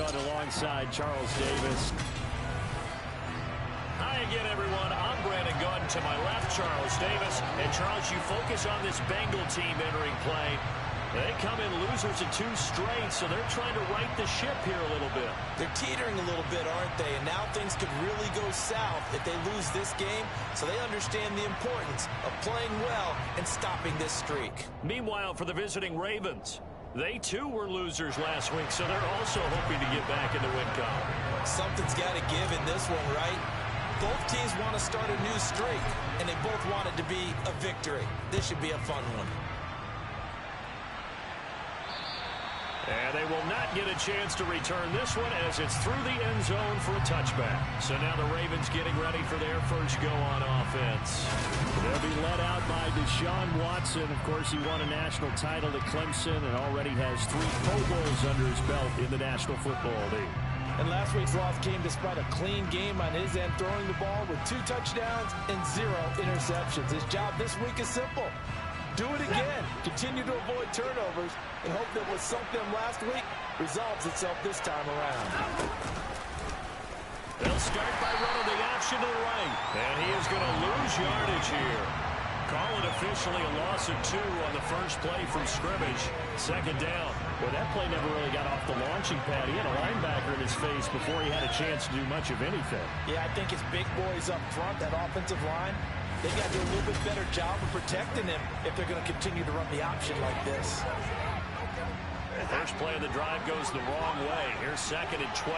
on alongside Charles Davis. Hi again, everyone. I'm Brandon Gaudin. To my left, Charles Davis. And, Charles, you focus on this Bengal team entering play. They come in losers of 2 straight, so they're trying to right the ship here a little bit. They're teetering a little bit, aren't they? And now things could really go south if they lose this game, so they understand the importance of playing well and stopping this streak. Meanwhile, for the visiting Ravens, they, too, were losers last week, so they're also hoping to get back in the win column. Something's got to give in this one, right? Both teams want to start a new streak, and they both want it to be a victory. This should be a fun one. And they will not get a chance to return this one as it's through the end zone for a touchback. So now the Ravens getting ready for their first go on offense. They'll be led out by Deshaun Watson. Of course, he won a national title at Clemson and already has 3 Pro Bowls under his belt in the National Football League. And last week's loss came despite a clean game on his end, throwing the ball with 2 touchdowns and 0 interceptions. His job this week is simple. Do it again. Continue to avoid turnovers and hope that what sunk them last week resolves itself this time around. They'll start by running the option to the right. And he is going to lose yardage here. Call it officially a loss of 2 on the first play from scrimmage. Second down. Well, that play never really got off the launching pad. He had a linebacker in his face before he had a chance to do much of anything. Yeah, I think his big boys up front, that offensive line, they've got to do a little bit better job of protecting him if they're going to continue to run the option like this. The first play of the drive goes the wrong way. Here's 2nd and 12.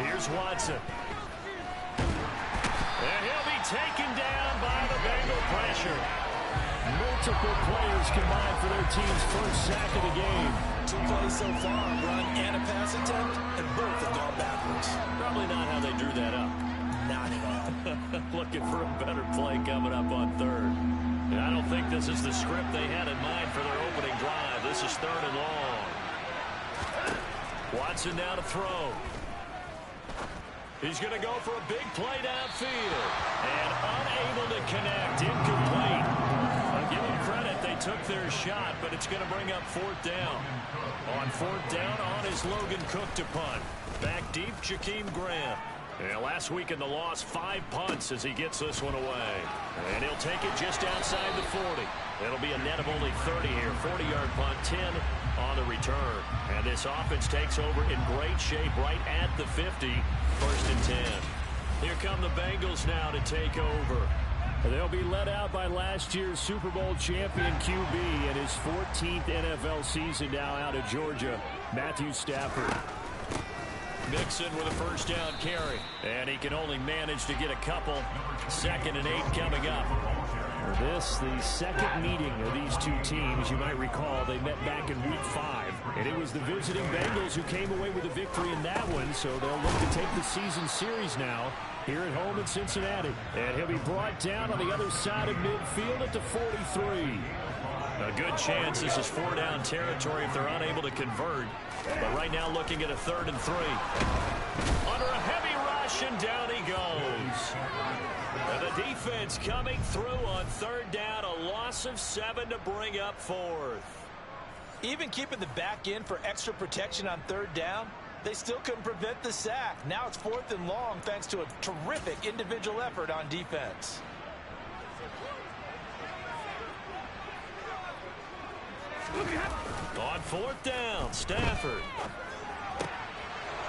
Here's Watson. And he'll be taken down by the Bengal pressure. Multiple players combined for their team's first sack of the game. 2 plays so far, run and a pass attempt, and both have gone backwards. Probably not how they drew that up. Not at all. Looking for a better play coming up on 3rd. And I don't think this is the script they had in mind for their opening drive. This is 3rd and long. Watson now to throw. He's going to go for a big play downfield. And unable to connect. Incomplete. I'll give them credit. They took their shot, but it's going to bring up 4th down. On 4th down, on is Logan Cook to punt. Back deep, Jakeem Graham. And last week in the loss, 5 punts as he gets this one away. And he'll take it just outside the 40. It'll be a net of only 30 here. 40-yard punt, 10 on the return. And this offense takes over in great shape right at the 50. 1st and 10. Here come the Bengals now to take over. They'll be led out by last year's Super Bowl champion QB in his 14th NFL season now out of Georgia, Matthew Stafford. Mixon with a first down carry. And he can only manage to get a couple. 2nd and 8 coming up. This, the second meeting of these 2 teams. You might recall they met back in Week 5. And it was the visiting Bengals who came away with a victory in that one. So they'll look to take the season series now here at home in Cincinnati. And he'll be brought down on the other side of midfield at the 43. A good chance this is 4-down territory if they're unable to convert. But right now looking at a 3rd and 3. Under a heavy rush, and down he goes. And the defense coming through on 3rd down. A loss of 7 to bring up 4th. Even keeping the back in for extra protection on 3rd down, they still couldn't prevent the sack. Now it's 4th and long thanks to a terrific individual effort on defense. On 4th down, Stafford.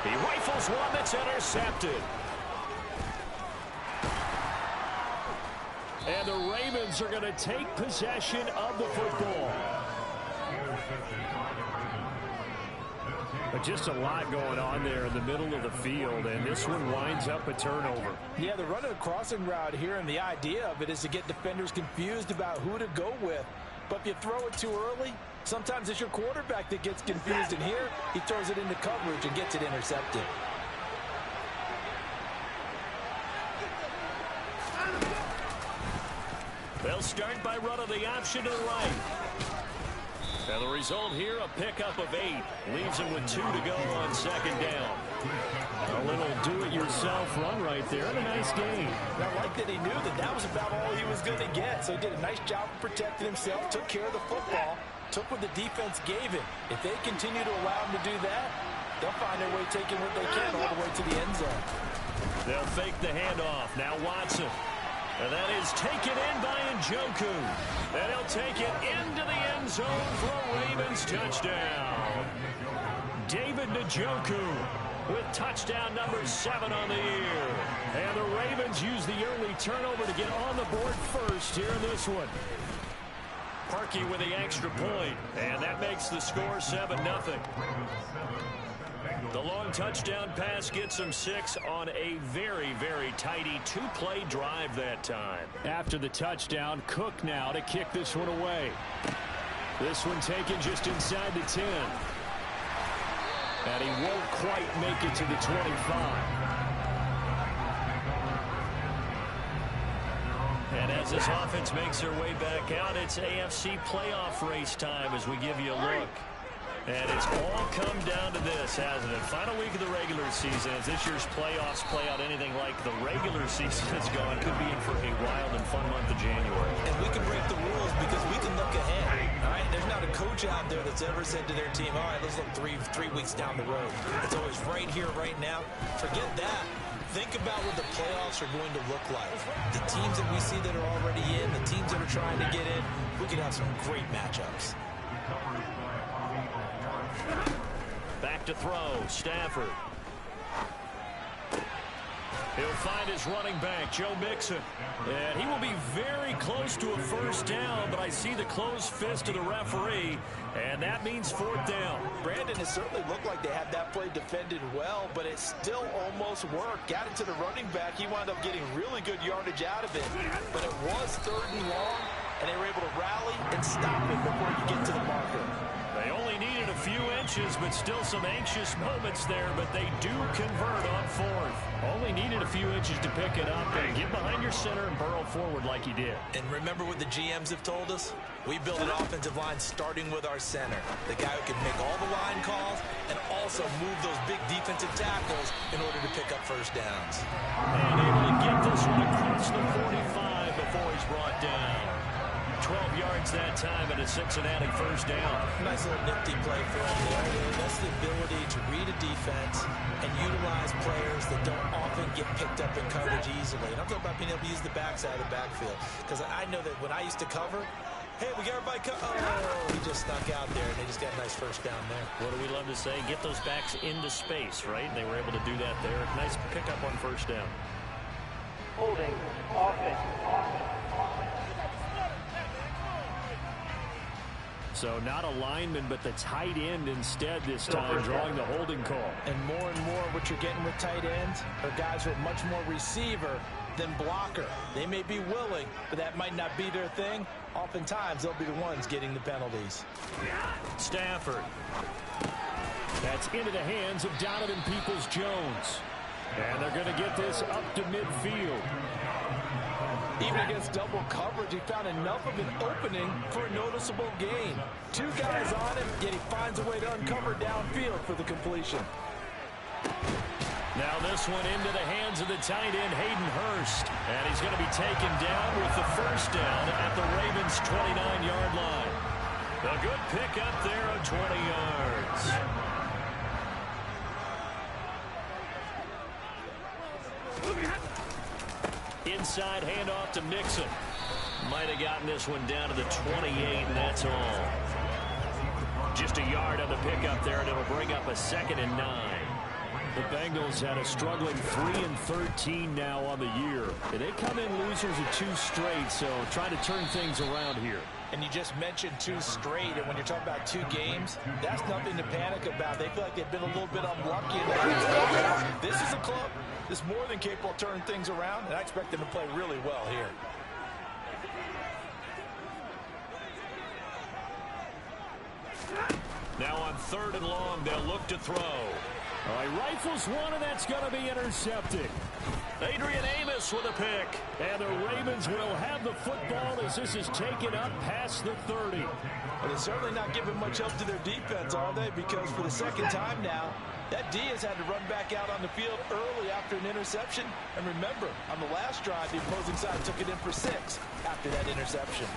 He rifles one that's intercepted. And the Ravens are going to take possession of the football. But just a lot going on there in the middle of the field, and this one winds up a turnover. Yeah, they're running a crossing route here, and the idea of it is to get defenders confused about who to go with. But if you throw it too early, sometimes it's your quarterback that gets confused, and here he throws it into coverage and gets it intercepted. They'll start by running the option to the right. And the result here, a pickup of 8. Leaves him with 2 to go on 2nd down. A little do-it-yourself run right there, and a nice game. I like that he knew that that was about all he was going to get. So he did a nice job of protecting himself, took care of the football, took what the defense gave him. If they continue to allow him to do that, they'll find their way taking what they can all the way to the end zone. They'll fake the handoff. Now Watson. And that is taken in by Njoku. And he'll take it into the end zone for a Ravens touchdown. David Njoku with touchdown number 7 on the year. And the Ravens use the early turnover to get on the board first here in this one. Parkey with the extra point, and that makes the score 7-0. The long touchdown pass gets him 6 on a very, very tidy 2-play drive that time. After the touchdown, Cook now to kick this one away. This one taken just inside the 10. And he won't quite make it to the 25. And as this offense makes their way back out, it's AFC playoff race time as we give you a look. And it's all come down to this, hasn't it? Final week of the regular season. As this year's playoffs play out anything like the regular season is going, could be in for a wild and fun month of January. And we can break the rules because we can look ahead. All right, there's not a coach out there that's ever said to their team, all right, let's look three weeks down the road. It's always right here, right now. Forget that. Think about what the playoffs are going to look like. The teams that we see that are already in, the teams that are trying to get in, we could have some great matchups. Back to throw, Stafford. He'll find his running back, Joe Mixon. And he will be very close to a first down, but I see the closed fist of the referee, and that means 4th down. Brandon, it certainly looked like they had that play defended well, but it still almost worked. Got it to the running back. He wound up getting really good yardage out of it. But it was 3rd and long, and they were able to rally and stop it before you get to the marker. They only needed a few inches, but still some anxious moments there, but they do convert on 4th. Only needed a few inches to pick it up and get behind your center and burrow forward like he did. And remember what the GMs have told us? We build an offensive line starting with our center, the guy who can make all the line calls and also move those big defensive tackles in order to pick up first downs. And able to get this one across the 45 before he's brought down. 12 yards that time and a Cincinnati first down. Nice little nifty play for him there. That's the ability to read a defense and utilize players that don't often get picked up in coverage easily. And I'm talking about being able to use the backside of the backfield. Because I know that when I used to cover, hey, we got everybody oh, he just snuck out there, and they just got a nice first down there. What do we love to say? Get those backs into space, right? And they were able to do that there. Nice pickup on first down. Holding offense. So not a lineman, but the tight end instead this time, drawing the holding call. And more what you're getting with tight ends are guys with much more receiver than blocker. They may be willing, but that might not be their thing. Oftentimes, they'll be the ones getting the penalties. Stafford. That's into the hands of Donovan Peoples-Jones. And they're going to get this up to midfield. Even against double coverage, he found enough of an opening for a noticeable gain. 2 guys on him, yet he finds a way to uncover downfield for the completion. Now this one into the hands of the tight end, Hayden Hurst. And he's going to be taken down with the first down at the Ravens' 29-yard line. A good pickup there of 20 yards. Inside handoff to Mixon. Might have gotten this one down to the 28, and that's all. Just a yard on the pickup there, and it'll bring up a 2nd and 9. The Bengals had a struggling 3-13 now on the year. And they come in losers of 2 straight, so trying to turn things around here. And you just mentioned 2 straight, and when you're talking about 2 games, that's nothing to panic about. They feel like they've been a little bit unlucky in the last. This is a club that's more than capable of turning things around, and I expect them to play really well here. Now on 3rd and long, they'll look to throw. All right, rifles one, and that's going to be intercepted. Adrian Amos with a pick. And the Ravens will have the football as this is taken up past the 30. Well, they're certainly not giving much help to their defense, are they? Because for the 2nd time now, that Diaz had to run back out on the field early after an interception. And remember, on the last drive, the opposing side took it in for 6 after that interception.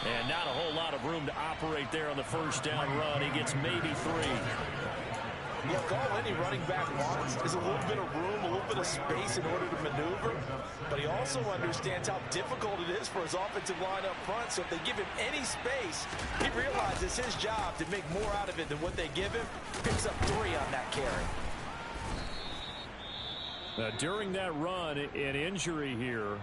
And not a whole lot of room to operate there on the first down run. He gets maybe 3. Look, all any running back wants is a little bit of room, a little bit of space in order to maneuver. But he also understands how difficult it is for his offensive line up front. So if they give him any space, he realizes it's his job to make more out of it than what they give him. Picks up 3 on that carry. During that run, an injury here.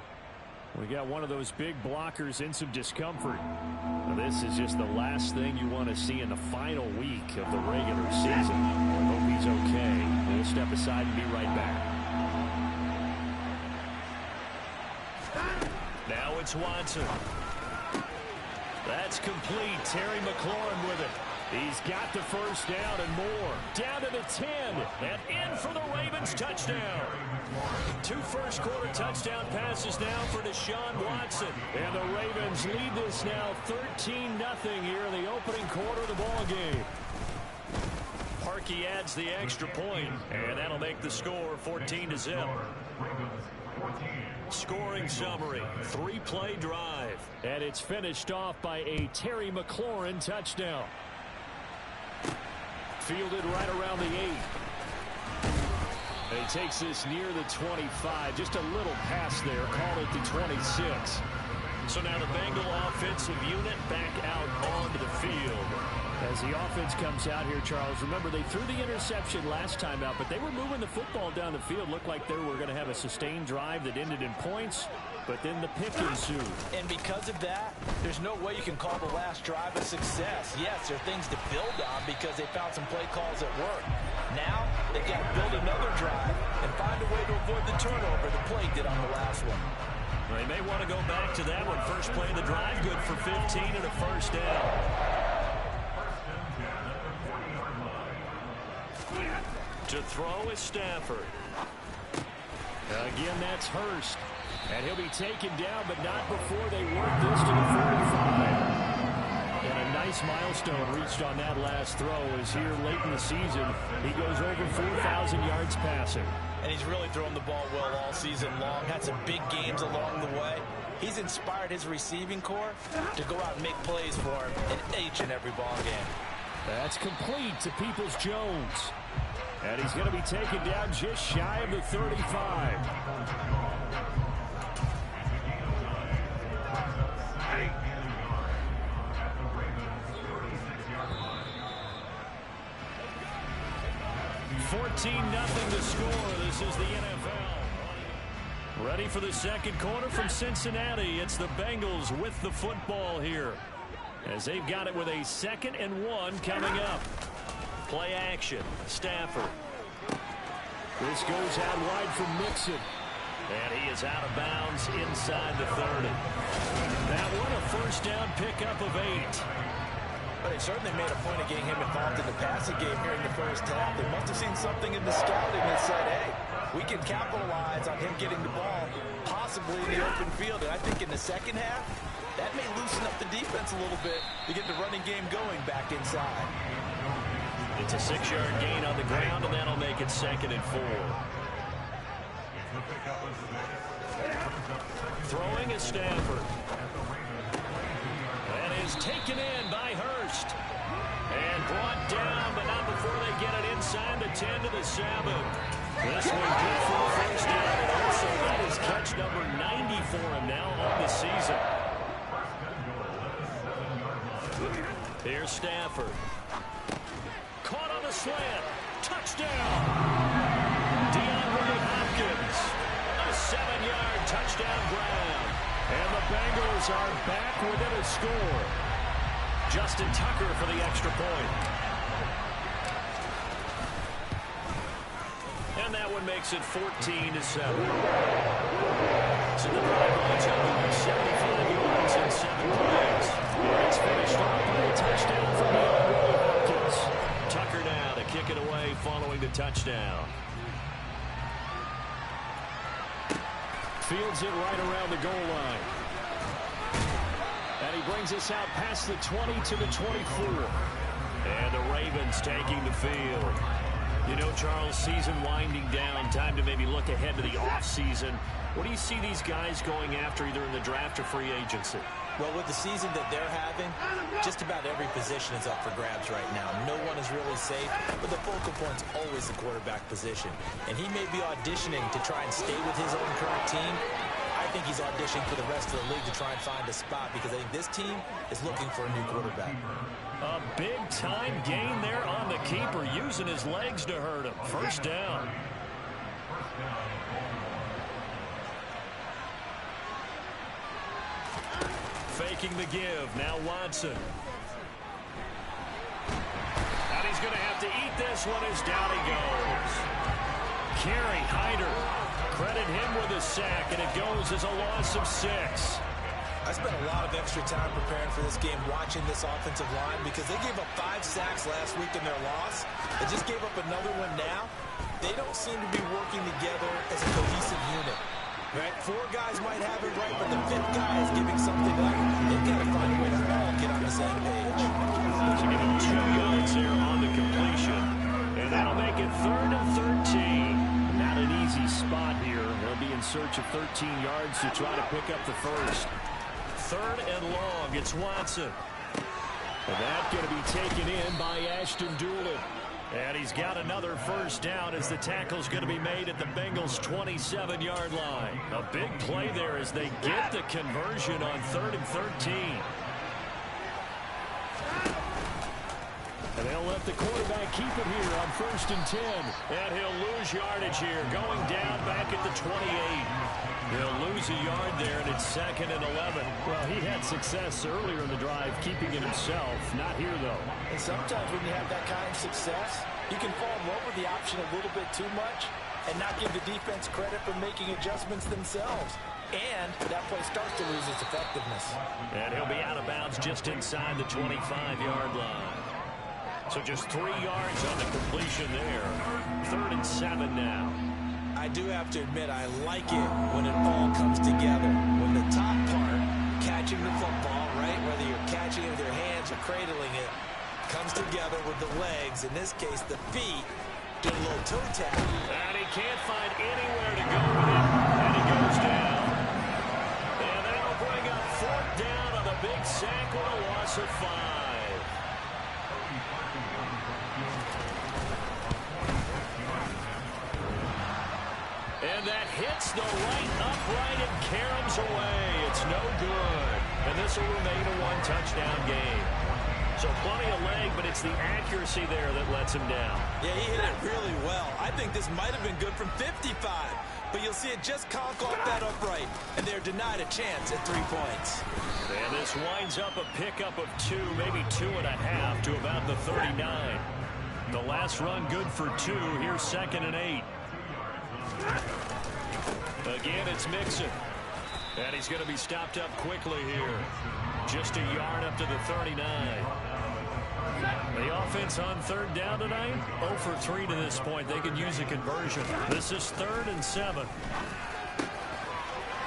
We got one of those big blockers in some discomfort. Now, this is just the last thing you want to see in the final week of the regular season. I hope he's okay. We'll step aside and be right back. Now it's Watson. That's complete. Terry McLaurin with it. He's got the first down and more. Down to the 10. And in for the Ravens touchdown. 2 first-quarter touchdown passes now for Deshaun Watson. And the Ravens lead this now 13-0 here in the opening quarter of the ball game. Parkey adds the extra point, and that'll make the score 14-0. Scoring summary, 3-play drive. And it's finished off by a Terry McLaurin touchdown. Fielded right around the 8. And he takes this near the 25. Just a little pass there. Call it the 26. So now the Bengal offensive unit back out onto the field. As the offense comes out here, Charles, remember they threw the interception last time out, but they were moving the football down the field. Looked like they were going to have a sustained drive that ended in points, but then the pick ensued. And because of that, there's no way you can call the last drive a success. Yes, there are things to build on because they found some play calls that work. Now, they've got to build another drive and find a way to avoid the turnover the play did on the last one. They may want to go back to that one. First play of the drive, good for 15 and a first down. To throw is Stafford. Again, that's Hurst. And he'll be taken down, but not before they work this to the 45. And a nice milestone reached on that last throw as here late in the season, he goes over 4,000 yards passing. And he's really thrown the ball well all season long. Had some big games along the way. He's inspired his receiving corps to go out and make plays for him in each and every ball game. That's complete to Peoples-Jones. And he's going to be taken down just shy of the 35. Hey. 14-0 to score. This is the NFL. Ready for the second quarter from Cincinnati. It's the Bengals with the football here, as they've got it with a 2nd and 1 coming up. Play action. Stafford. This goes out wide from Mixon. And he is out of bounds inside the 30. That one a first down pickup of 8. But they certainly made a point of getting him involved in the passing game here in the first half. They must have seen something in the scouting that said, hey, we can capitalize on him getting the ball, possibly in the open field. And I think in the second half, that may loosen up the defense a little bit to get the running game going back inside. It's a 6-yard gain on the ground, and that'll make it 2nd and 4. Throwing is Stafford. That is taken in by Hurst. And brought down, but not before they get it inside the 10 to the 7. This one good for the first down. And also that is catch number 90 for him now on the season. Here's Stafford. Caught on the slant. Touchdown. DeAndre Hopkins. A 7-yard touchdown grab. And the Bengals are back within a score. Justin Tucker for the extra point. And that one makes it 14-7. So the drive lines up with 75 yards in 7 plays. And it's finished off by a touchdown from DeAndre Hopkins. Tucker now to kick it away following the touchdown. Fields it right around the goal line. And he brings us out past the 20 to the 24. And the Ravens taking the field. You know, Charles, season winding down, time to maybe look ahead to the offseason. What do you see these guys going after either in the draft or free agency? Well, with the season that they're having, just about every position is up for grabs right now. No one is really safe, but the focal point's always the quarterback position. And he may be auditioning to try and stay with his own current team. I think he's auditioning for the rest of the league to try and find a spot because I think this team is looking for a new quarterback. A big-time gain there on the keeper, using his legs to hurt him. First down. Faking the give. Now Watson. And he's going to have to eat this one as down he goes. Kerry Hyder. Credit him with a sack, and it goes as a loss of 6. I spent a lot of extra time preparing for this game watching this offensive line because they gave up 5 sacks last week in their loss. They just gave up another one now. They don't seem to be working together as a cohesive unit. Right? 4 guys might have it right, but the 5th guy is giving something up. They've got to find a way to all get on the same page. So give him 2 yards there on the completion. And that'll make it 3rd and 13. Not an easy spot here. They'll be in search of 13 yards to try to pick up the first. 3rd and long. It's Watson. And that's going to be taken in by Ashton Dulin. And he's got another first down as the tackle's going to be made at the Bengals' 27-yard line. A big play there as they get the conversion on 3rd and 13. And they'll let the quarterback keep it here on 1st and 10. And he'll lose yardage here, going down back at the 28. He'll lose a yard there, and it's 2nd and 11. Well, he had success earlier in the drive keeping it himself. Not here, though. And sometimes when you have that kind of success, you can fall in love with the option a little bit too much and not give the defense credit for making adjustments themselves. And that play starts to lose its effectiveness. And he'll be out of bounds just inside the 25-yard line. So just 3 yards on the completion there. 3rd and 7 now. I do have to admit, I like it when it all comes together. When the top part, catching the football, right, whether you're catching it with your hands or cradling it, comes together with the legs, in this case the feet, do a little toe tap. And he can't find anywhere to go with it, and he goes down. And that'll bring up 4th down on the big sack with a loss of 5. And that hits the right upright and caroms away. It's no good. And this will remain a 1-touchdown game. So plenty of leg, but it's the accuracy there that lets him down. Yeah, he hit it really well. I think this might have been good from 55. But you'll see it just conk off that upright. And they're denied a chance at 3 points. And this winds up a pickup of 2, maybe 2.5 to about the 39. The last run good for 2. Here's 2nd and 8. Again, it's Mixon. And he's going to be stopped up quickly here. Just a yard up to the 39. The offense on 3rd down tonight, 0 for 3 to this point. They could use a conversion. This is 3rd and 7.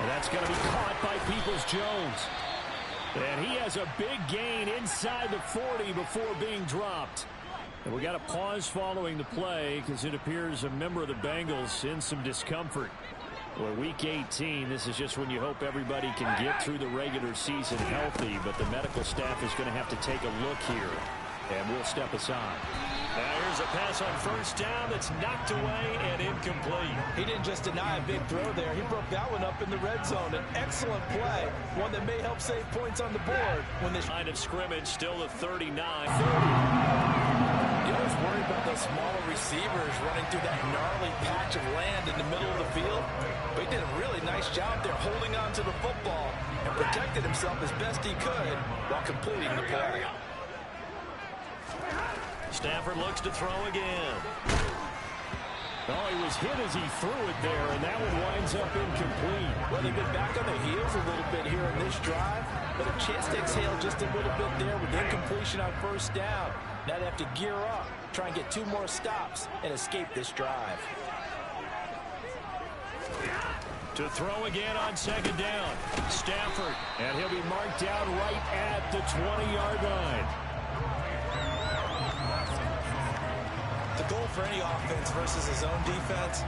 And that's going to be caught by Peoples-Jones. And he has a big gain inside the 40 before being dropped. And we got a pause following the play because it appears a member of the Bengals in some discomfort. Well, week 18, this is just when you hope everybody can get through the regular season healthy, but the medical staff is going to have to take a look here, and we'll step aside. Now here's a pass on 1st down that's knocked away and incomplete. He didn't just deny a big throw there. He broke that one up in the red zone. An excellent play, one that may help save points on the board. When this line of scrimmage still at 39. You always worry about those smaller receivers running through that gnarly patch of land in the middle of the field. But he did a really nice job there holding on to the football and protected himself as best he could while completing the play. Stafford looks to throw again. Oh, he was hit as he threw it there, and that one winds up incomplete. Well, they've been back on their heels a little bit here in this drive, but a chance to exhale just a little bit there with incompletion on 1st down. Now they have to gear up, try and get 2 more stops, and escape this drive. To throw again on 2nd down. Stafford. And he'll be marked down right at the 20-yard line. The goal for any offense versus his own defense,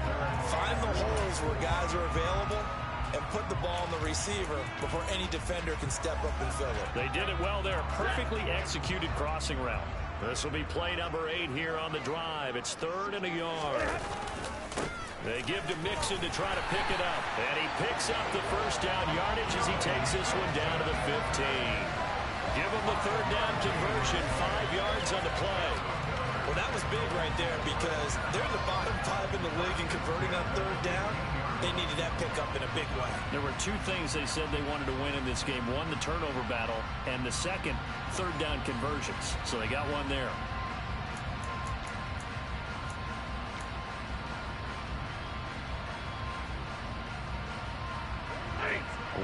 find the holes where guys are available and put the ball on the receiver before any defender can step up and fill it. They did it well there. Perfectly executed crossing route. This will be play number 8 here on the drive. It's 3rd and a yard. They give to Mixon to try to pick it up. And he picks up the first down yardage as he takes this one down to the 15. Give him the 3rd down conversion. 5 yards on the play. Well, that was big right there because they're the bottom 5 in the league in converting on 3rd down. They needed that pickup in a big way. There were 2 things they said they wanted to win in this game. One, the turnover battle, and the second, 3rd down conversions. So they got one there.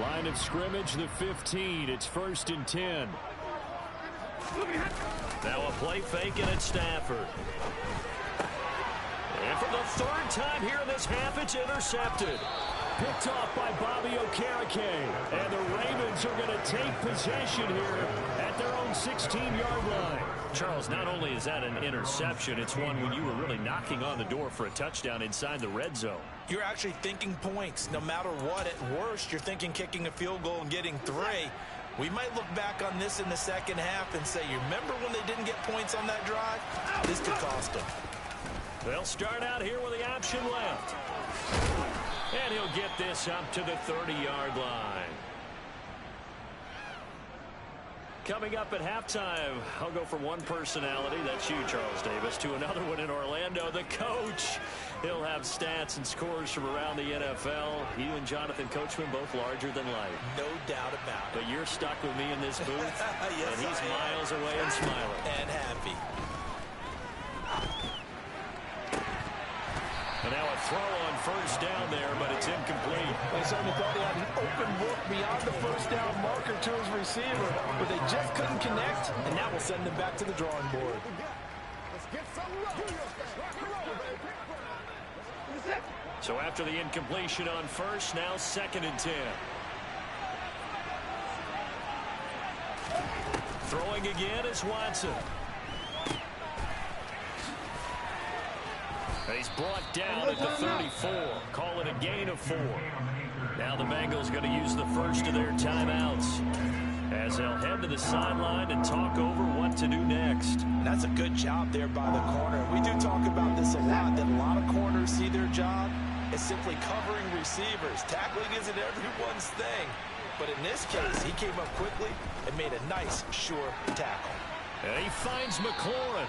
Line of scrimmage, the 15. It's 1st and 10. Now a play fake, and it's Stafford. And for the 3rd time here in this half, it's intercepted. Picked off by Bobby Okereke. And the Ravens are going to take possession here at their own 16-yard line. Charles, not only is that an interception, it's one when you were really knocking on the door for a touchdown inside the red zone. You're actually thinking points. No matter what, at worst, you're thinking kicking a field goal and getting 3. We might look back on this in the second half and say, you remember when they didn't get points on that drive? This could cost them. They'll start out here with the option left. And he'll get this up to the 30-yard line. Coming up at halftime, I'll go from one personality, that's you, Charles Davis, to another one in Orlando, the coach. He'll have stats and scores from around the NFL. You and Jonathan Coachman both larger than life. No doubt about it. But you're stuck with me in this booth, yes, and he's miles away and smiling. And happy. And now a throw on 1st down there, but it's incomplete. They certainly thought he had an open look beyond the 1st down marker to his receiver, but they just couldn't connect, and that will send them back to the drawing board. So after the incompletion on 1st, now 2nd and 10. Throwing again is Watson. He's brought down at the 34. Call it a gain of 4. Now the Bengals going to use the first of their timeouts as they'll head to the sideline and talk over what to do next. That's a good job there by the corner. We do talk about this a lot, that a lot of corners see their job as simply covering receivers. Tackling isn't everyone's thing. But in this case, he came up quickly and made a nice, sure tackle. And he finds McLaurin.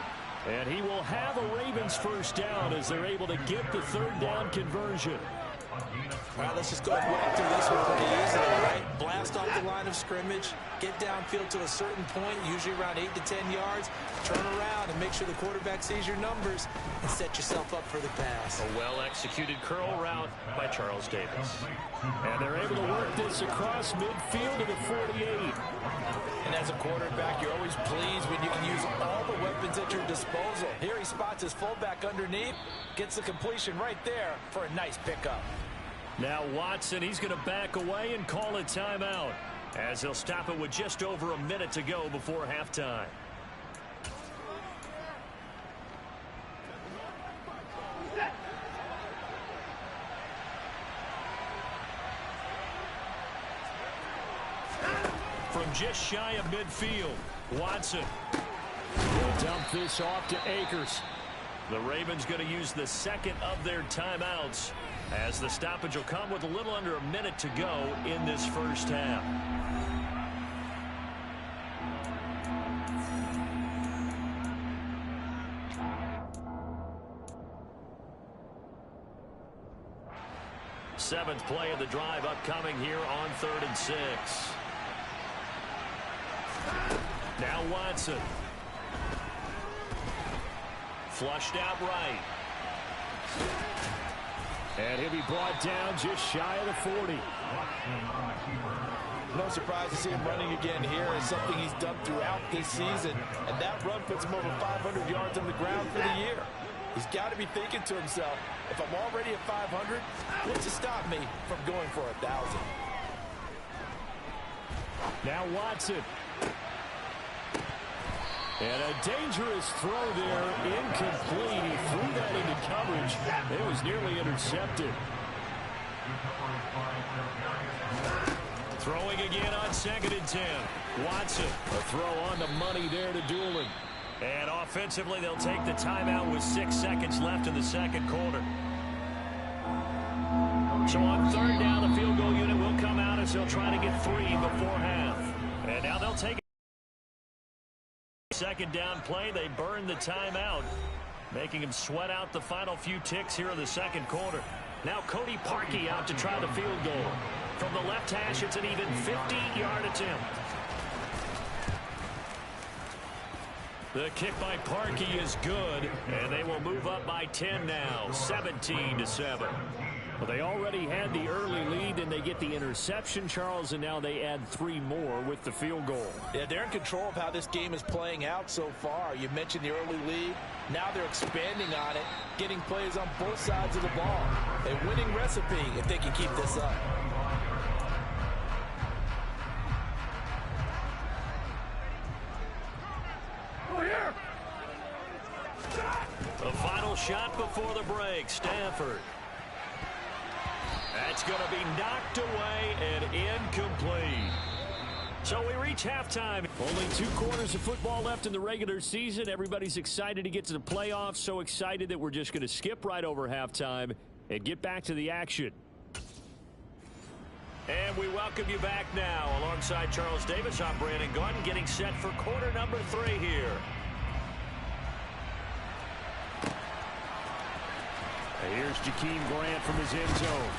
And he will have a Ravens 1st down as they're able to get the 3rd down conversion. All right, let's just go ahead and walk through this one pretty easily, right? Blast off the line of scrimmage, get downfield to a certain point, usually around 8 to 10 yards, turn around and make sure the quarterback sees your numbers and set yourself up for the pass. A well-executed curl route by Charles Davis. And they're able to work this across midfield to the 48. And as a quarterback, you're always pleased when you can use all the weapons at your disposal. Here he spots his fullback underneath, gets the completion right there for a nice pickup. Now Watson, he's going to back away and call a timeout as he'll stop it with just over a minute to go before halftime. From just shy of midfield, Watson will dump this off to Akers. The Ravens going to use the 2nd of their timeouts as the stoppage will come with a little under a minute to go in this 1st half. Seventh play of the drive upcoming here on 3rd and 6. Now Watson. Flushed out right. And he'll be brought down just shy of the 40. No surprise to see him running again here. It's something he's done throughout this season. And that run puts him over 500 yards on the ground for the year. He's got to be thinking to himself, if I'm already at 500, what's to stop me from going for 1,000? Now Watson. And a dangerous throw there, incomplete. He threw that into coverage. It was nearly intercepted. Throwing again on 2nd and 10. Watson, a throw on the money there to Doolin. And offensively, they'll take the timeout with 6 seconds left in the second quarter. So on 3rd down, the field goal unit will come out as they'll try to get 3 before half. And now they'll take a 2nd down play. They burn the timeout, making him sweat out the final few ticks here in the second quarter. Now Cody Parkey out to try the field goal. From the left hash, it's an even 50-yard attempt. The kick by Parkey is good, and they will move up by 10 now, 17-7. Well, they already had the early lead, and they get the interception, Charles, and now they add 3 more with the field goal. Yeah, they're in control of how this game is playing out so far. You mentioned the early lead. Now they're expanding on it, getting plays on both sides of the ball. A winning recipe if they can keep this up. The final shot before the break, Stafford. That's going to be knocked away and incomplete. So we reach halftime. Only 2 quarters of football left in the regular season. Everybody's excited to get to the playoffs. So excited that we're just going to skip right over halftime and get back to the action. And we welcome you back now. Alongside Charles Davis, I'm Brandon Gaudin, getting set for quarter number 3 here. Here's Jakeem Grant from his end zone.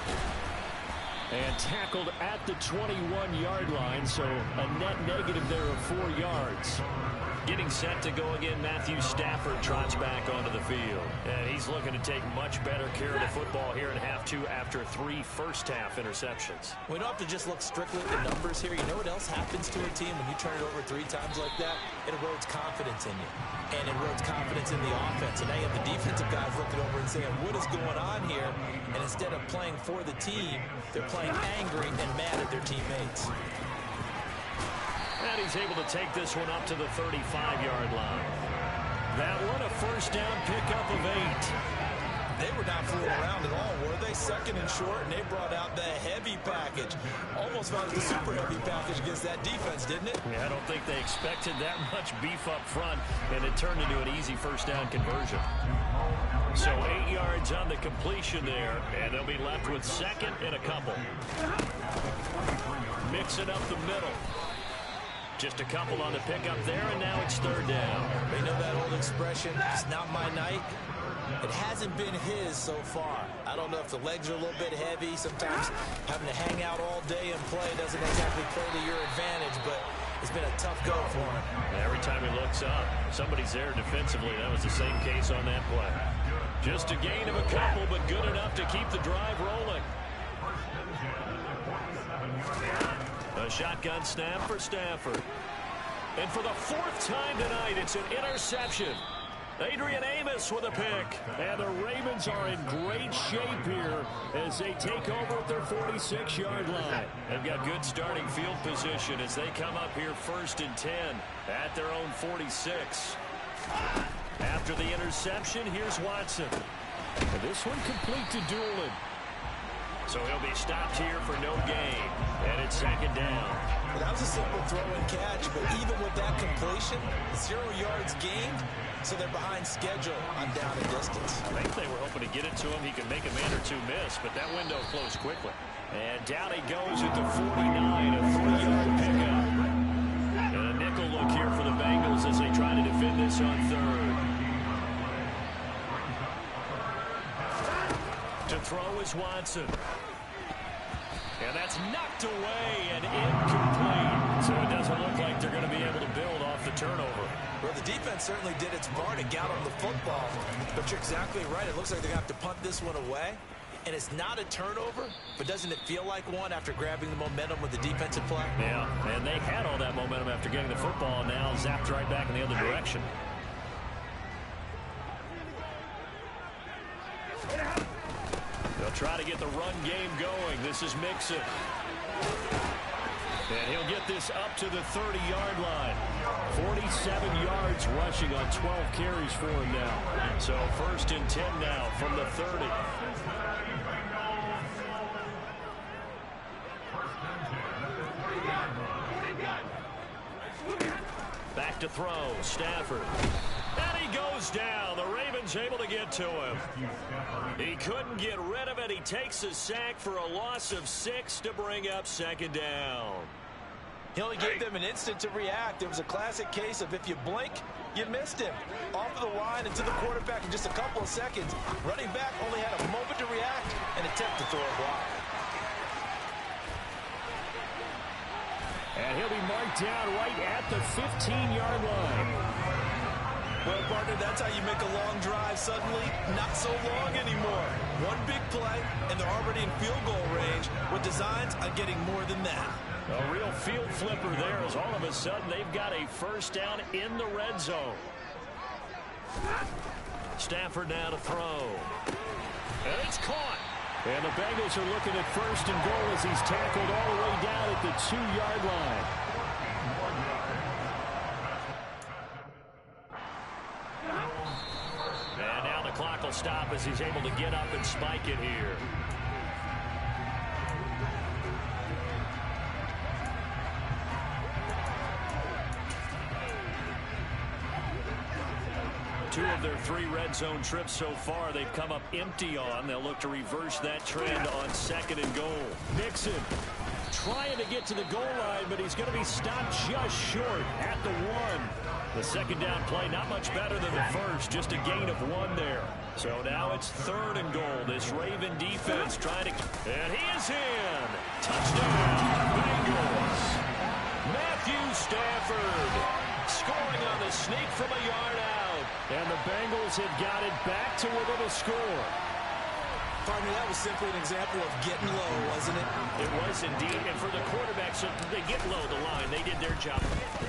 And tackled at the 21-yard line, so a net negative there of 4 yards. Getting set to go again, Matthew Stafford trots back onto the field. And he's looking to take much better care of the football here in half 2 after 3 first-half interceptions. We don't have to just look strictly at the numbers here. You know what else happens to a team when you turn it over 3 times like that? It erodes confidence in you. And it erodes confidence in the offense. And now you have the defensive guys looking over and saying, what is going on here? And instead of playing for the team, they're playing angry and mad at their teammates. And he's able to take this one up to the 35-yard line. That one, a first down pickup of 8. They were not fooling around at all, were they? 2nd and short, and they brought out the heavy package. Almost found the super heavy package against that defense, didn't it? Yeah, I don't think they expected that much beef up front, and it turned into an easy first down conversion. So 8 yards on the completion there, and they'll be left with 2nd and a couple. Mix it up the middle. Just a couple on the pickup there, and now it's 3rd down. They know that old expression, it's not my night. It hasn't been his so far. I don't know if the legs are a little bit heavy. Sometimes having to hang out all day and play doesn't exactly play to your advantage, but it's been a tough go for him. Every time he looks up, somebody's there defensively. That was the same case on that play. Just a gain of a couple, but good enough to keep the drive rolling. A shotgun snap for Stafford. And for the 4th time tonight, it's an interception. Adrian Amos with a pick. And the Ravens are in great shape here as they take over at their 46-yard line. They've got good starting field position as they come up here 1st and 10 at their own 46. After the interception, here's Watson. And this one complete to Doolin. So he'll be stopped here for no gain. And it's 2nd down. Well, that was a simple throw and catch, but even with that completion, 0 yards gained, so they're behind schedule on down and distance. I think they were hoping to get it to him. He could make a man or 2 miss, but that window closed quickly. And down he goes at the 49, a 3-yard pickup. And a nickel look here for the Bengals as they try to defend this on 3rd. To throw is Watson. And that's knocked away and incomplete. So it doesn't look like they're going to be able to build off the turnover. Well, the defense certainly did its part to get them the football. But you're exactly right. It looks like they're going to have to punt this one away. And it's not a turnover, but doesn't it feel like one after grabbing the momentum with the defensive play? Yeah, and they had all that momentum after getting the football, and now zapped right back in the other direction. They'll try to get the run game going. This is Mixon. And he'll get this up to the 30-yard line. 47 yards rushing on 12 carries for him now. So 1st and 10 now from the 30. back to throw. Stafford. And he goes down. The Ravens able to get to him. He couldn't get rid of it. He takes a sack for a loss of 6 to bring up second down. He only gave them an instant to react. It was a classic case of if you blink, you missed him. Off of the line and to the quarterback in just a couple of seconds. Running back only had a moment to react and attempt to throw a block. And he'll be marked down right at the 15-yard line. Well, partner, that's how you make a long drive suddenly not so long anymore. One big play, and they're already in field goal range with designs on getting more than that. A real field flipper there as all of a sudden they've got a first down in the red zone. Stafford now to throw. And it's caught. And the Bengals are looking at first and goal as he's tackled all the way down at the 2-yard line. And now the clock will stop as he's able to get up and spike it here. Two of their 3 red zone trips so far they've come up empty on. They'll look to reverse that trend on second and goal. Nixon trying to get to the goal line, but he's going to be stopped just short at the 1. The second down play not much better than the first, just a gain of 1 there. So now it's third and goal. This Raven defense trying to... And he is in! Touchdown, Bengals! Matthew Stafford scoring on the sneak from a yard out. And the Bengals have got it back to within a score. Partner, that was simply an example of getting low, wasn't it? It was indeed. And for the quarterbacks, they get low the line. They did their job.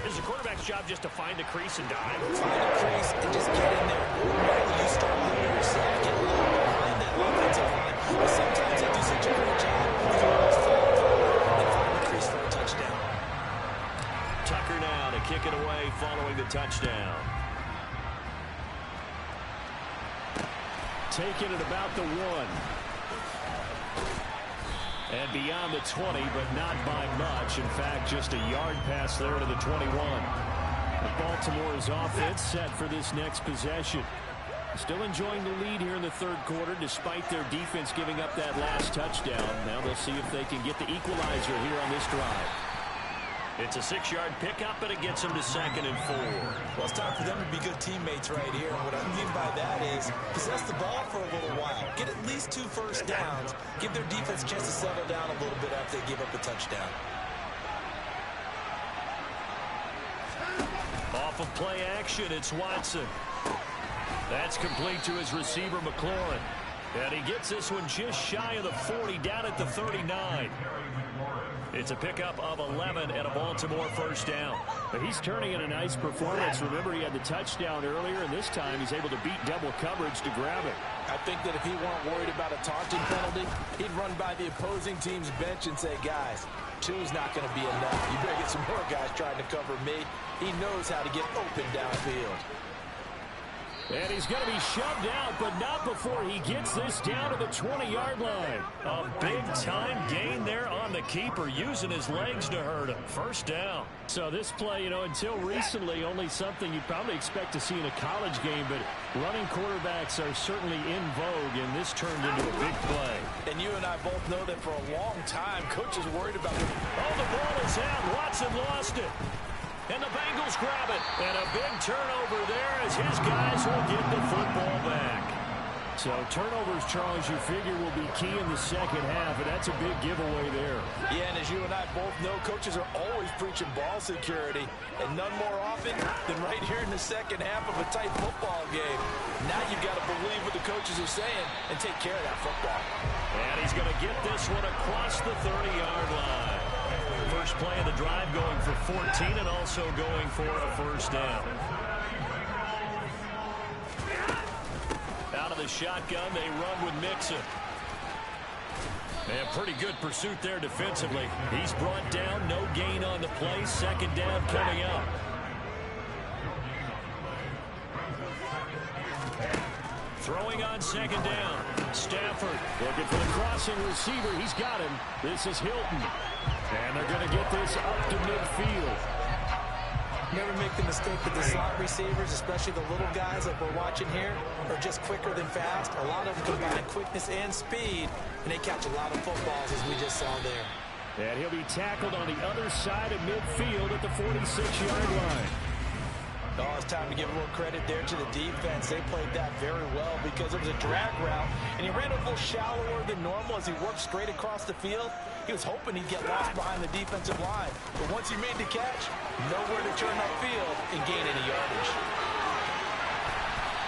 It's the quarterback's job just to find a crease and dive. Find a crease and just get in there. Ordinarily, you start low yourself, get low behind that offensive line. But sometimes they do such a great job. You can almost fall and find the crease for a touchdown. Tucker now to kick it away following the touchdown. Taking it about the 1. And beyond the 20, but not by much. In fact, just a yard pass there to the 21. Baltimore's offense set for this next possession. Still enjoying the lead here in the third quarter, despite their defense giving up that last touchdown. Now they'll see if they can get the equalizer here on this drive. It's a 6-yard pickup, and it gets them to second and 4. Well, it's time for them to be good teammates right here. And what I mean by that is possess the ball for a little while. Get at least 2 first downs. Give their defense a chance to settle down a little bit after they give up a touchdown. Off of play action, it's Watson. That's complete to his receiver, McLaurin. And he gets this one just shy of the 40, down at the 39. It's a pickup of 11 and a Baltimore first down. But he's turning in a nice performance. Remember, he had the touchdown earlier, and this time he's able to beat double coverage to grab it. I think that if he weren't worried about a taunting penalty, he'd run by the opposing team's bench and say, guys, 2's not going to be enough. You better get some more guys trying to cover me. He knows how to get open downfield. And he's going to be shoved out, but not before he gets this down to the 20-yard line. A big-time gain there on the keeper, using his legs to hurt him. First down. So this play, until recently, only something you'd probably expect to see in a college game, but running quarterbacks are certainly in vogue, and this turned into a big play. And you and I both know that for a long time, coaches worried about the... Oh, the ball is out. Watson lost it. And the Bengals grab it. And a big turnover there as his guys will get the football back. So turnovers, Charles, you figure will be key in the second half, and that's a big giveaway there. Yeah, and as you and I both know, coaches are always preaching ball security, and none more often than right here in the second half of a tight football game. Now you've got to believe what the coaches are saying and take care of that football. And he's going to get this one across the 30-yard line. First play of the drive going for 14 and also going for a first down. Out of the shotgun, they run with Mixon. And pretty good pursuit there defensively. He's brought down, no gain on the play. Second down coming up. Throwing on second down. Stafford looking for the crossing receiver. He's got him. This is Hilton. And they're going to get this up to midfield. Never make the mistake that the slot receivers, especially the little guys like we're watching here, are just quicker than fast. A lot of them combine quickness and speed, and they catch a lot of footballs, as we just saw there. And he'll be tackled on the other side of midfield at the 46-yard line. Oh, it's time to give a little credit there to the defense. They played that very well because it was a drag route, and he ran a little shallower than normal as he worked straight across the field. He was hoping he'd get lost behind the defensive line, but once he made the catch, nowhere to turn upfield and gain any yardage.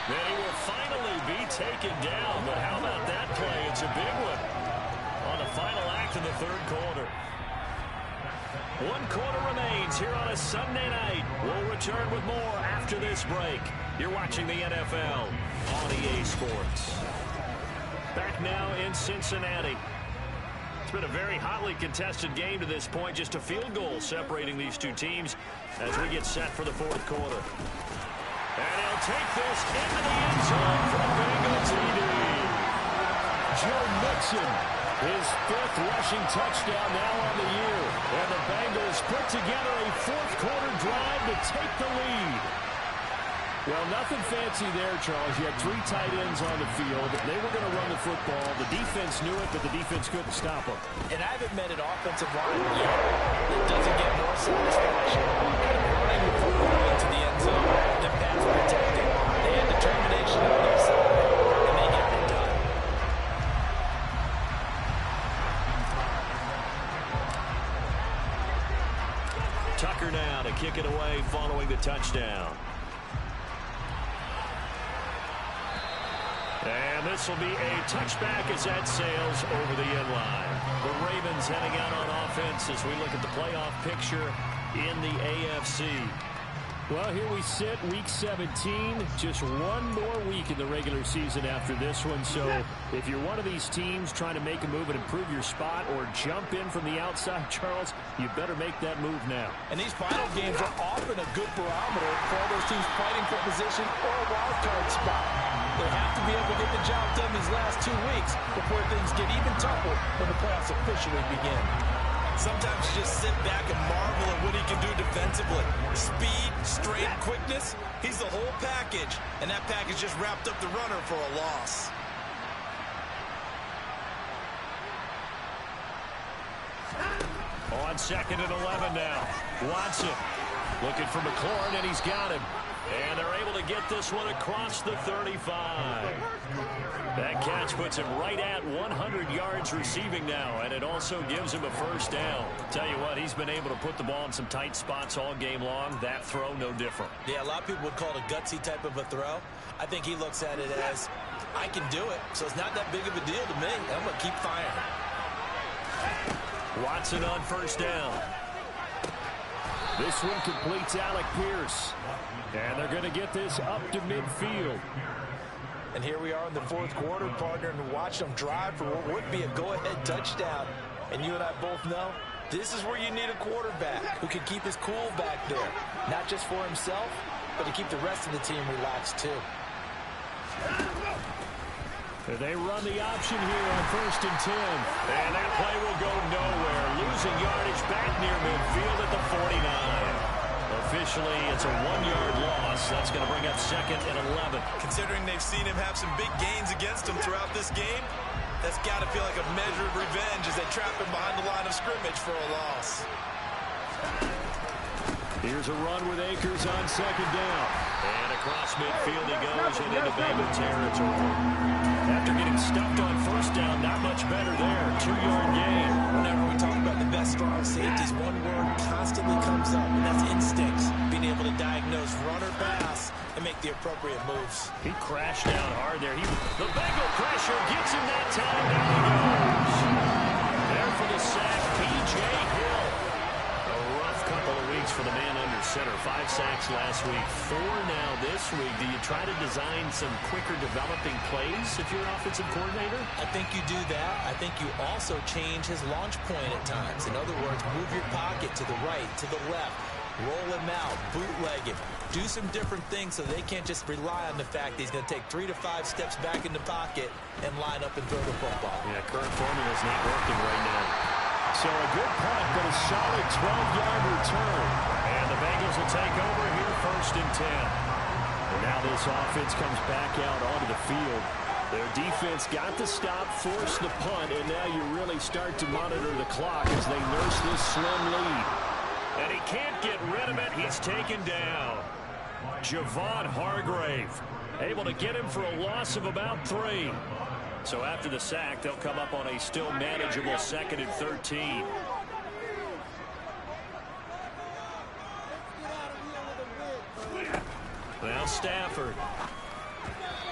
Then he will finally be taken down, but how about that play? It's a big one on the final act of the third quarter. 1 quarter remains here on a Sunday night. We'll return with more after this break. You're watching the NFL on EA Sports. Back now in Cincinnati. It's been a very hotly contested game to this point. Just a field goal separating these two teams as we get set for the fourth quarter. And he'll take this into the end zone for the Bengals TD. Joe Mixon, his 5th rushing touchdown now on the year. And the Bengals put together a fourth quarter drive to take the lead. Well, nothing fancy there, Charles. You had 3 tight ends on the field. They were going to run the football. The defense knew it, but the defense couldn't stop them. And I haven't met an offensive line yet that doesn't get more satisfaction out of running the football into the end zone than pass protecting. They had determination on their side, and they got it done. Tucker now to kick it away following the touchdown. And this will be a touchback as that sails over the end line. The Ravens heading out on offense as we look at the playoff picture in the AFC. Well, here we sit, Week 17. Just one more week in the regular season after this one. So if you're one of these teams trying to make a move and improve your spot or jump in from the outside, Charles, you better make that move now. And these final games are often a good barometer for all those teams fighting for position or a wild card spot. They have to be able to get the job done these last 2 weeks before things get even tougher when the playoffs officially begin. Sometimes you just sit back and marvel at what he can do defensively. Speed, strength, quickness, he's the whole package. And that package just wrapped up the runner for a loss. On 2nd and 11 now. Watson looking for McLaurin, and he's got him. And they're able to get this one across the 35. That catch puts him right at 100 yards receiving now, and it also gives him a first down. Tell you what, he's been able to put the ball in some tight spots all game long. That throw, no different. Yeah, a lot of people would call it a gutsy type of a throw. I think he looks at it as, I can do it, so it's not that big of a deal to me. I'm going to keep firing. Watson on first down. This one completes Alec Pierce. And they're going to get this up to midfield. And here we are in the fourth quarter, partner, and watch them drive for what would be a go-ahead touchdown. And you and I both know this is where you need a quarterback who can keep his cool back there. Not just for himself, but to keep the rest of the team relaxed too. They run the option here on 1st and 10. And that play will go nowhere. Losing yardage back near midfield at the 49. Officially, it's a 1-yard loss. That's going to bring up 2nd and 11. Considering they've seen him have some big gains against him throughout this game, that's got to feel like a measure of revenge as they trap him behind the line of scrimmage for a loss. Here's a run with Akers on 2nd down. And across midfield he goes and into Bengal territory. After getting stuffed on first down, not much better there. 2-yard gain. Whenever we talk about the best strong safeties, one word constantly comes up, and that's instincts. Being able to diagnose run or pass and make the appropriate moves. He crashed down hard there. The Bengal pressure gets him that time. Down he goes. There for the sack, P.J. Hill. A rough couple of weeks for the man under center. 5 sacks last week, 4 now this week. Do you try to design some quicker developing plays if you're an offensive coordinator? I think you do that. I think you also change his launch point at times. In other words, move your pocket to the right, to the left. Roll him out, bootleg him. Do some different things so they can't just rely on the fact that he's going to take 3 to 5 steps back in the pocket and line up and throw the football. Yeah, current formula is not working right now. So a good punt, but a solid 12-yard return. And the Bengals Bengals will take over here, 1st and 10. And now this offense comes back out onto the field. Their defense got the stop, forced the punt, and now you really start to monitor the clock as they nurse this slim lead. And he can't get rid of it. He's taken down. Javon Hargrave able to get him for a loss of about 3. So after the sack, they'll come up on a still manageable 2nd and 13. Now Stafford.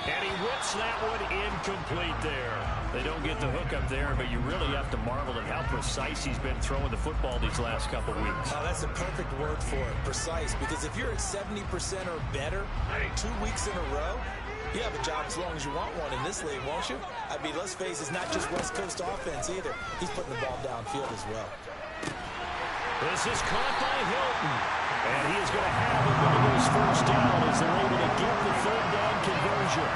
And he whips that one incomplete there. They don't get the hook up there, but you really have to marvel at how precise he's been throwing the football these last couple weeks. Oh, that's a perfect word for it, precise, because if you're at 70% or better 2 weeks in a row, you have a job as long as you want one in this league, won't you? I mean, let's face it, it's not just West Coast offense either. He's putting the ball downfield as well. This is caught by Hilton. And he is going to have a Bengals 1st down as they're able to get the 3rd down conversion.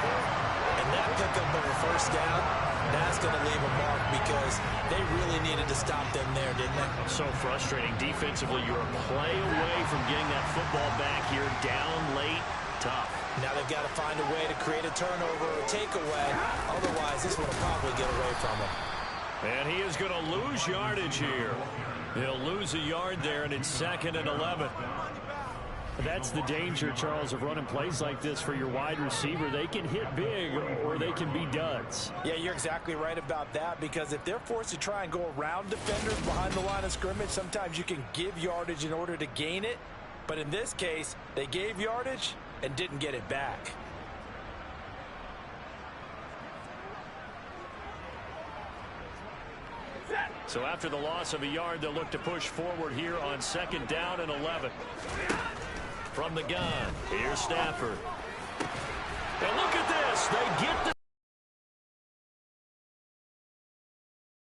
And that pickup of a 1st down, that's going to leave a mark because they really needed to stop them there, didn't they? So frustrating. Defensively, you're a play away from getting that football back here down late. Tough. Now they've got to find a way to create a turnover or takeaway. Otherwise, this one will probably get away from them. And he is going to lose yardage here. He'll lose a yard there, and it's 2nd and 11. That's the danger, Charles, of running plays like this for your wide receiver. They can hit big or they can be duds. Yeah, you're exactly right about that, because if they're forced to try and go around defenders behind the line of scrimmage, sometimes you can give yardage in order to gain it. But in this case, they gave yardage and didn't get it back. So after the loss of a yard, they'll look to push forward here on 2nd down and 11. From the gun, here's Stafford. And look at this. They get the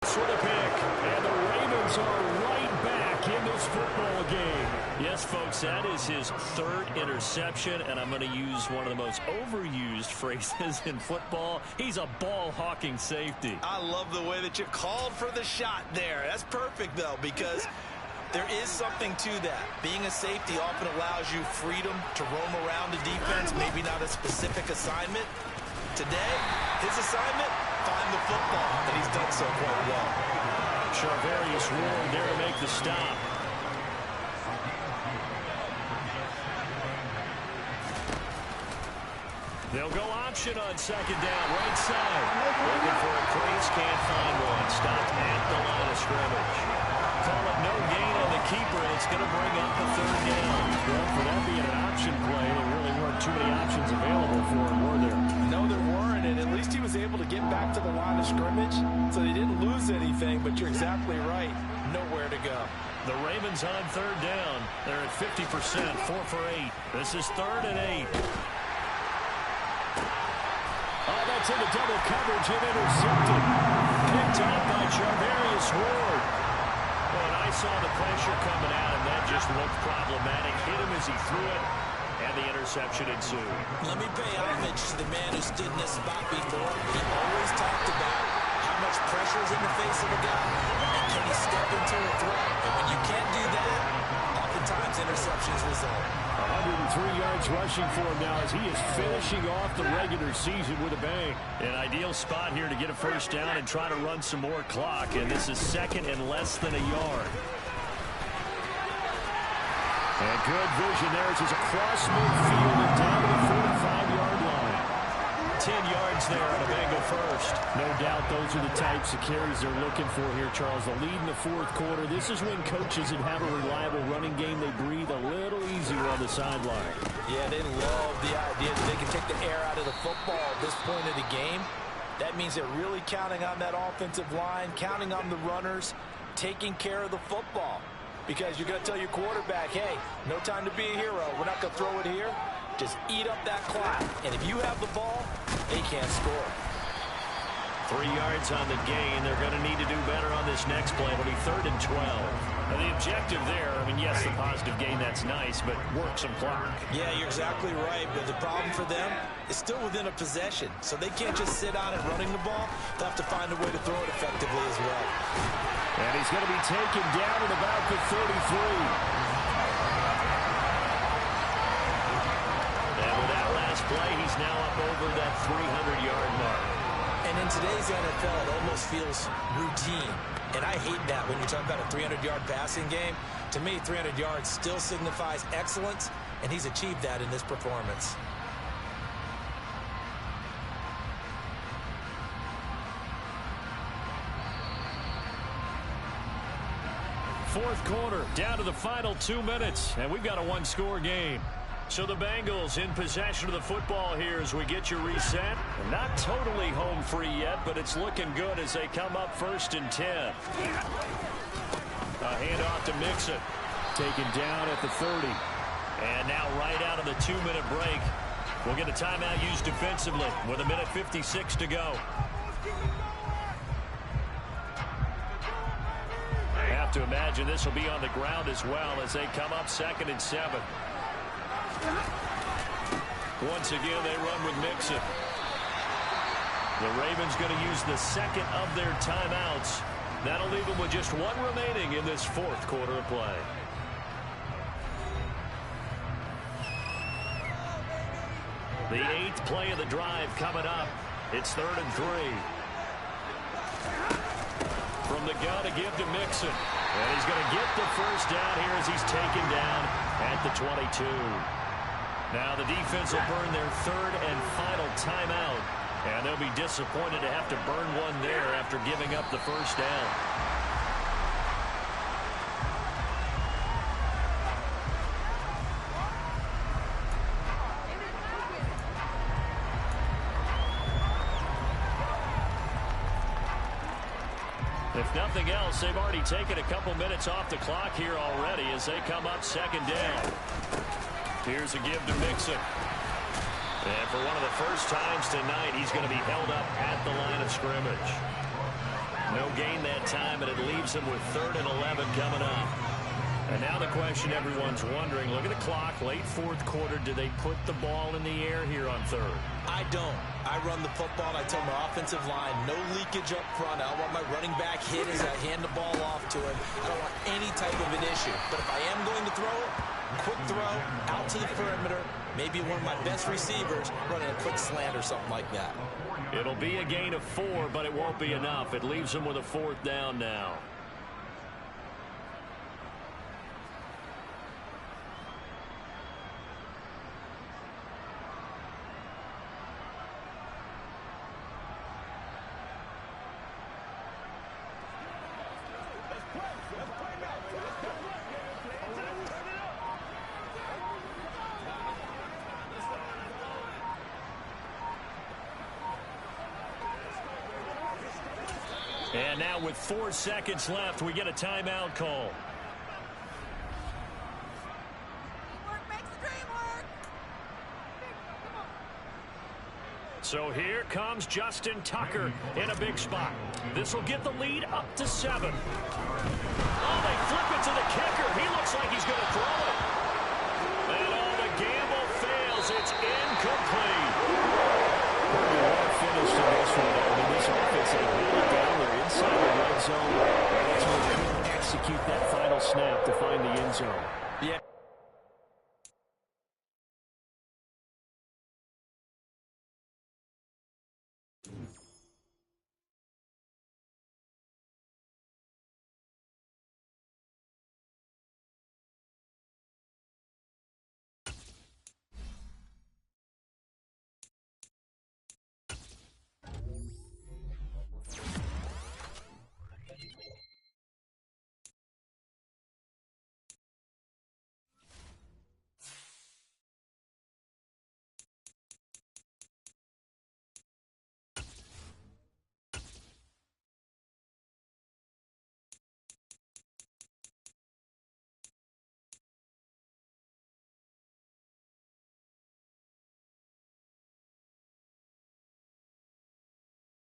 for the pick. And the Ravens are right back in this football game. Yes, folks, that is his 3rd interception, and I'm going to use one of the most overused phrases in football. He's a ball-hawking safety. I love the way that you called for the shot there. That's perfect, though, because there is something to that. Being a safety often allows you freedom to roam around the defense, maybe not a specific assignment. Today, his assignment, find the football, and he's done so quite well. Charvarius Ward there to make the stop. They'll go option on 2nd down, right side. Looking for a crease, can't find one. Stopped at the line of scrimmage. Call it no gain on the keeper, and it's going to bring up a 3rd down. Well, for that being an option play, there really weren't too many options available for him, were there? No, there weren't, and at least he was able to get back to the line of scrimmage, so they didn't lose anything, but you're exactly right. Nowhere to go. The Ravens on 3rd down. They're at 50%, 4 for 8. This is 3rd and 8. Oh, that's in the double coverage and intercepted. Picked up by Charvarius Ward. Well, and I saw the pressure coming out, and that just looked problematic. Hit him as he threw it, and the interception ensued. Let me pay homage to the man who stood in this spot before. He always talked about how much pressure is in the face of a guy, and can he step into a threat. And when you can't do that, oftentimes interceptions result. 103 yards rushing for him now as he is finishing off the regular season with a bang. An ideal spot here to get a 1st down and try to run some more clock. And this is 2nd and less than a yard. And good vision there as he's across midfield and down to the 45-yard line. 10 yards there on a Bengal 1st. No doubt those are the types of carries they're looking for here, Charles. The lead in the 4th quarter. This is when coaches that have a reliable running game, they breathe a little easier on the sideline. Yeah, they love the idea that they can take the air out of the football at this point of the game. That means they're really counting on that offensive line, counting on the runners, taking care of the football. Because you're going to tell your quarterback, hey, no time to be a hero. We're not going to throw it here. Just eat up that clock. And if you have the ball, they can't score. 3 yards on the gain. They're going to need to do better on this next play. It'll be 3rd and 12. And the objective there, I mean, yes, the positive gain, that's nice, but work some clock. Yeah, you're exactly right. But the problem for them is still within a possession. So they can't just sit on it running the ball. They'll have to find a way to throw it effectively as well. And he's going to be taken down at about the 33. play. He's now up over that 300-yard mark. And in today's NFL, it almost feels routine. And I hate that when you talk about a 300-yard passing game. To me, 300 yards still signifies excellence, and he's achieved that in this performance. Fourth quarter, down to the final 2 minutes, and we've got a one-score game. So the Bengals in possession of the football here as we get your reset. Not totally home free yet, but it's looking good as they come up 1st and 10. A handoff to Mixon. Taken down at the 30. And now right out of the 2-minute break, we'll get a timeout used defensively with 1:56 to go. I have to imagine this will be on the ground as well as they come up 2nd and 7. Once again, they run with Mixon. The Ravens going to use the second of their timeouts. That'll leave them with just one remaining in this fourth quarter of play. The 8th play of the drive coming up. It's 3rd and 3. From the gun to give to Mixon. And he's going to get the first down here as he's taken down at the 22. Now the defense will burn their 3rd and final timeout. And they'll be disappointed to have to burn one there after giving up the first down. If nothing else, they've already taken a couple minutes off the clock here already as they come up 2nd down. Here's a give to Mixon. And for one of the first times tonight, he's going to be held up at the line of scrimmage. No gain that time, and it leaves him with 3rd and 11 coming up. And now the question everyone's wondering, look at the clock, late fourth quarter, do they put the ball in the air here on 3rd? I don't. I run the football, and I tell my offensive line, no leakage up front. I don't want my running back hit as I hand the ball off to him. I don't want any type of an issue. But if I am going to throw it, quick throw, out to the perimeter, maybe one of my best receivers running a quick slant or something like that. It'll be a gain of 4, but it won't be enough. It leaves him with a 4th down now. And now with 4 seconds left, we get a timeout call. So here comes Justin Tucker in a big spot. This will get the lead up to 7. Oh, they flip it to the kicker. He looks like he's going to throw it. And the gamble fails. It's incomplete. Finished in this one. I mean, this offense, they hold it down there inside the red zone. That's where they couldn't execute that final snap to find the end zone. Yeah.